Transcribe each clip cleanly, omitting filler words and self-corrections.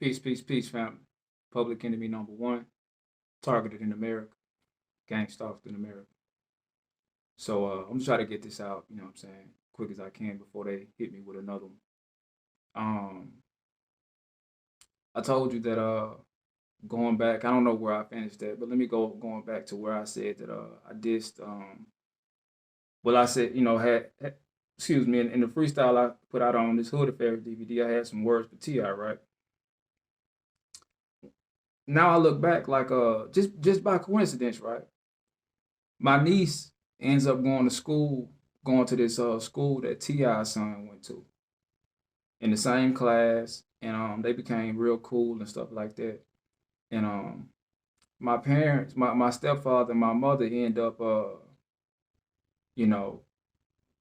Peace, family. Public enemy number one, targeted in America, gang stalked in America. So I'm just trying to get this out, you know what I'm saying, quick as I can before they hit me with another one. Um, I told you that going back, I don't know where I finished that, but let me going back to where I said that I dissed well I said, excuse me, in the freestyle I put out on this Hood Affairs DVD, I had some words for T.I., right? Now I look back like just by coincidence, right? My niece ends up going to school, going to this school that T.I.'s son went to in the same class, and they became real cool and stuff like that. And my parents, my stepfather and my mother end up you know,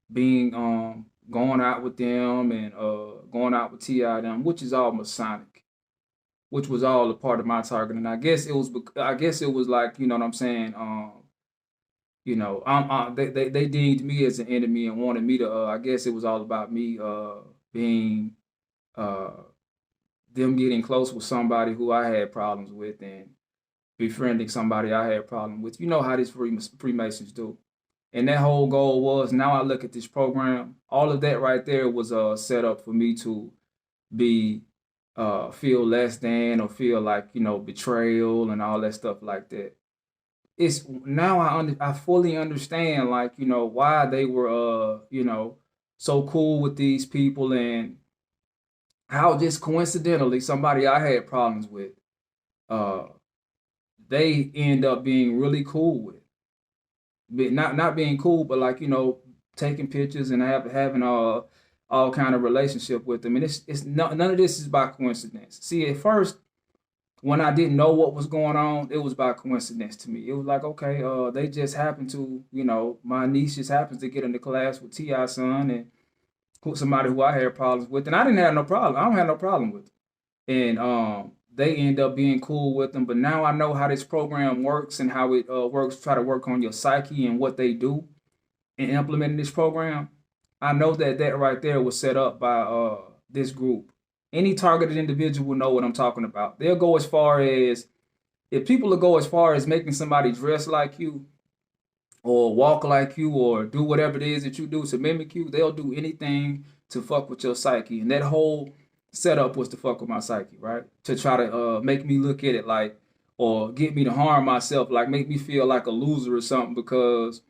being going out with them and going out with T.I. them, which is all Masonic, which was all a part of my target. And I guess it was like, you know what I'm saying, they deemed me as an enemy and wanted me to. I guess it was all about me being uh, them getting close with somebody who I had problems with and befriending somebody I had problem with. You know how these Freemasons do. And that whole goal was, now I look at this program, all of that right there was set up for me to be feel less than or feel like, betrayal and all that stuff like that. It's now I fully understand, like, why they were so cool with these people, and how just coincidentally somebody I had problems with uh they end up being really cool with. But not being cool, but like, taking pictures and having all kind of relationship with them. And it's none of this is by coincidence. See, at first, when I didn't know what was going on, it was by coincidence to me. It was like, okay, they just happen to, my niece just happens to get into class with T.I. son and somebody who I had problems with, and I didn't have no problem. I don't have no problem with it. And they end up being cool with them. But now I know how this program works and how it works. Try to work on your psyche and what they do in implementing this program. I know that right there was set up by this group. Any targeted individual will know what I'm talking about. They'll go as far as, if people will go as far as making somebody dress like you or walk like you or do whatever it is that you do to mimic you, they'll do anything to fuck with your psyche. And that whole setup was to fuck with my psyche, right? To try to make me look at it like, or get me to harm myself, like make me feel like a loser or something, because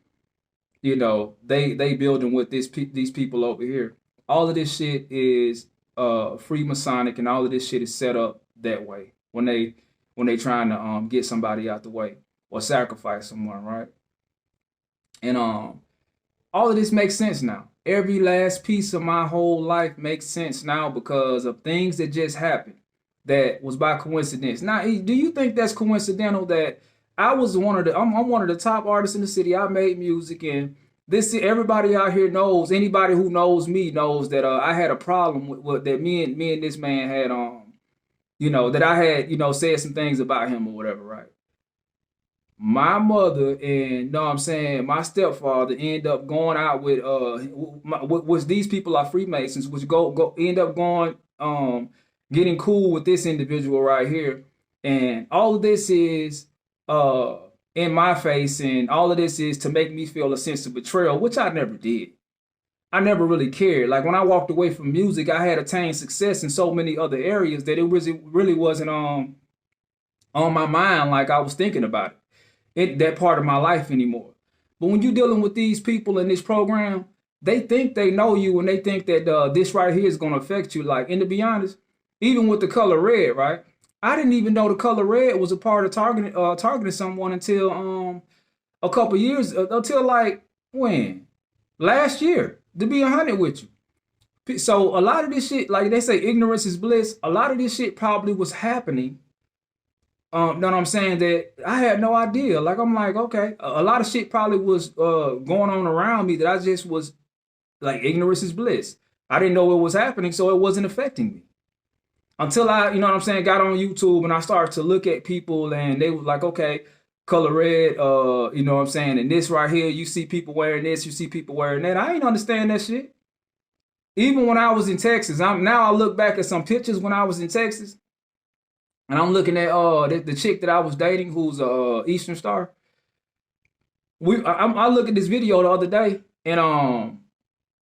they building with these people over here. All of this shit is free Masonic, and all of this shit is set up that way when they trying to get somebody out the way or sacrifice someone, right? And all of this makes sense now. Every last piece of my whole life makes sense now because of things that just happened that was by coincidence. Now, do you think that's coincidental that I was I'm one of the top artists in the city. I made music, and everybody out here knows, anybody who knows me knows that I had a problem with that me and this man had that I had said some things about him or whatever, right? My mother and know what I'm saying, my stepfather end up going out with which these people are Freemasons, which go end up going getting cool with this individual right here. And all of this is in my face, and all of this is to make me feel a sense of betrayal, which I never did. I never really cared. Like, when I walked away from music, I had attained success in so many other areas that it really wasn't on my mind like I was thinking about that part of my life anymore. But when you're dealing with these people in this program, they think they know you, and they think that this right here is going to affect you. Like, and to be honest, even with the color red, right? I didn't even know the color red was a part of targeting someone until a couple years, until like when? Last year, to be 100 with you. So a lot of this shit, like they say, ignorance is bliss. A lot of this shit probably was happening. Know what I'm saying? That I had no idea. Like, I'm like, okay, a lot of shit probably was going on around me that I just was like, ignorance is bliss. I didn't know what was happening, so it wasn't affecting me. Until I, you know what I'm saying, got on YouTube and I started to look at people, and they was like, okay, color red, you know what I'm saying, and this right here, you see people wearing this, you see people wearing that. I ain't understand that shit. Even when I was in Texas, now I look back at some pictures when I was in Texas. And I'm looking at the chick that I was dating, who's a Eastern Star. I look at this video the other day, and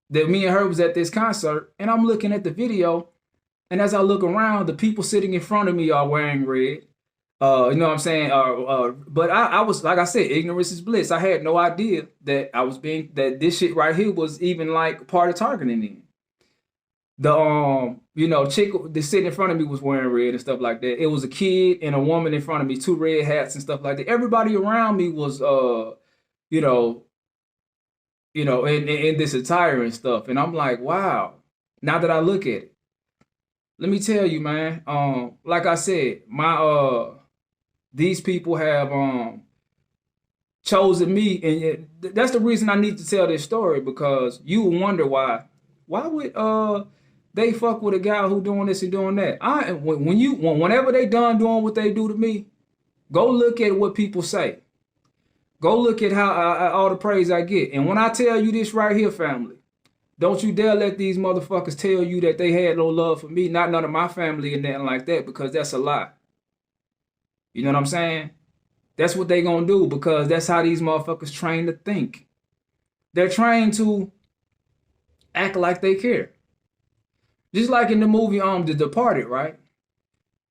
that me and her was at this concert, and I'm looking at the video, and as I look around, the people sitting in front of me are wearing red. You know what I'm saying? But I was, like I said, ignorance is bliss. I had no idea that this shit right here was even like part of targeting them. The chick that sitting in front of me was wearing red and stuff like that. It was a kid and a woman in front of me, two red hats and stuff like that. Everybody around me was you know, in this attire and stuff. And I'm like, wow. Now that I look at it, let me tell you, man. Like I said, my these people have chosen me, and that's the reason I need to tell this story, because you will wonder why would they fuck with a guy who doing this and doing that. Whenever they done doing what they do to me, go look at what people say. Go look at how all the praise I get. And when I tell you this right here, family, don't you dare let these motherfuckers tell you that they had no love for me, not none of my family and nothing like that, because that's a lie. You know what I'm saying? That's what they gonna do, because that's how these motherfuckers trained to think. They're trained to act like they care. Just like in the movie The Departed, right?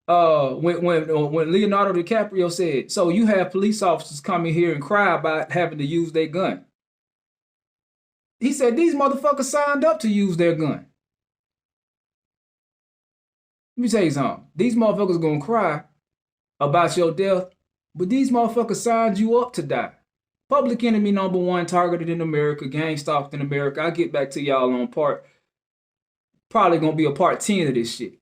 When Leonardo DiCaprio said, "So you have police officers coming here and cry about having to use their gun." He said these motherfuckers signed up to use their gun. Let me tell you something. These motherfuckers gonna cry about your death, but these motherfuckers signed you up to die. Public enemy number one targeted in America, gang stalked in America. I'll get back to y'all on probably gonna be a part 10 of this shit.